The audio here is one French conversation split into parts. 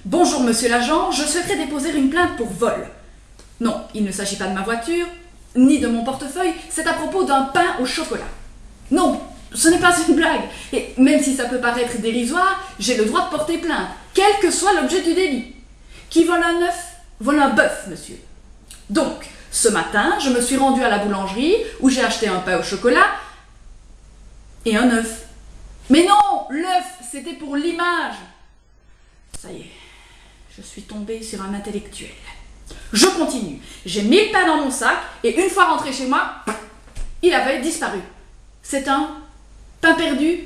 Bonjour monsieur l'agent, je souhaiterais déposer une plainte pour vol. Non, il ne s'agit pas de ma voiture, ni de mon portefeuille, c'est à propos d'un pain au chocolat. Non, ce n'est pas une blague, et même si ça peut paraître dérisoire, j'ai le droit de porter plainte, quel que soit l'objet du délit. Qui vole un œuf, vole un bœuf, monsieur. Donc, ce matin, je me suis rendue à la boulangerie où j'ai acheté un pain au chocolat et un œuf. Mais non, l'œuf, c'était pour l'image. Ça y est, je suis tombée sur un intellectuel. Je continue. J'ai mis le pain dans mon sac et une fois rentrée chez moi, il avait disparu. C'est un pain perdu.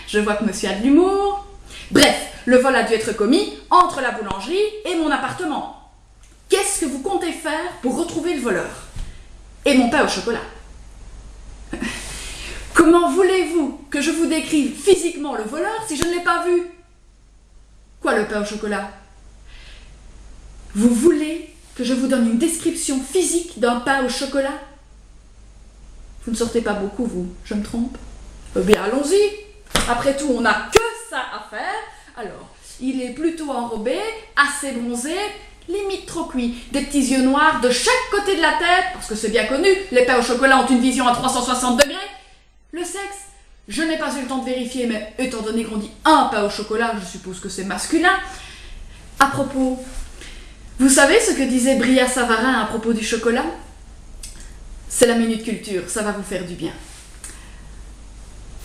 Je vois que monsieur a de l'humour. Bref, le vol a dû être commis entre la boulangerie et mon appartement. Qu'est-ce que vous comptez faire pour retrouver le voleur? Et mon pain au chocolat. Comment voulez-vous que je vous décrive physiquement le voleur si je ne l'ai pas vu? Quoi, le pain au chocolat? Vous voulez que je vous donne une description physique d'un pain au chocolat? Vous ne sortez pas beaucoup, vous, je me trompe? Eh bien, allons-y. Après tout, on n'a que ça à faire. Alors, il est plutôt enrobé, assez bronzé, limite trop cuit, des petits yeux noirs de chaque côté de la tête, parce que c'est bien connu, les pains au chocolat ont une vision à 360 degrés. Le sexe, je n'ai pas eu le temps de vérifier, mais étant donné qu'on dit un pain au chocolat, je suppose que c'est masculin. À propos, vous savez ce que disait Bria Savarin à propos du chocolat? C'est la minute culture, ça va vous faire du bien.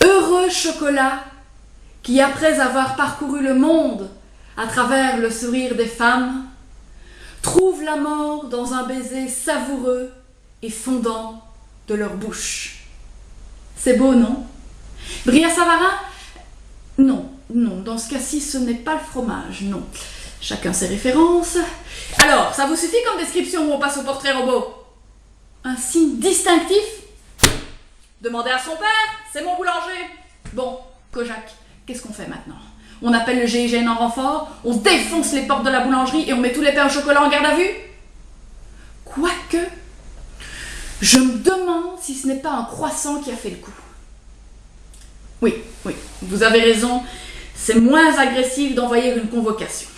Heureux chocolat qui, après avoir parcouru le monde à travers le sourire des femmes, trouve la mort dans un baiser savoureux et fondant de leur bouche. C'est beau, non? Bria Savarin? Non, dans ce cas-ci, ce n'est pas le fromage, non. Chacun ses références. Alors, ça vous suffit comme description ou on passe au portrait robot? Un signe distinctif? Demandez à son père, c'est mon boulanger. Bon, Kojak, qu'est-ce qu'on fait maintenant? On appelle le GIGN en renfort, on défonce les portes de la boulangerie et on met tous les pains au chocolat en garde à vue? Quoique, je me demande si ce n'est pas un croissant qui a fait le coup. Oui, vous avez raison, c'est moins agressif d'envoyer une convocation.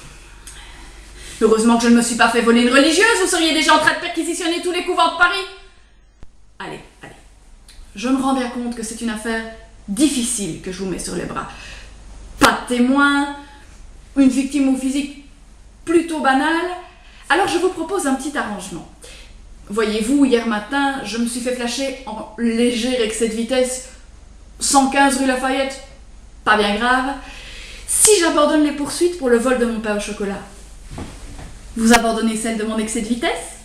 Heureusement que je ne me suis pas fait voler une religieuse, vous seriez déjà en train de perquisitionner tous les couvents de Paris. Allez, je me rends bien compte que c'est une affaire difficile que je vous mets sur les bras. Pas de témoin, une victime au physique plutôt banale, alors je vous propose un petit arrangement. Voyez-vous, hier matin, je me suis fait flasher en léger excès de vitesse, 115 rue Lafayette, pas bien grave. Si j'abandonne les poursuites pour le vol de mon pain au chocolat, vous abandonnez celle de mon excès de vitesse?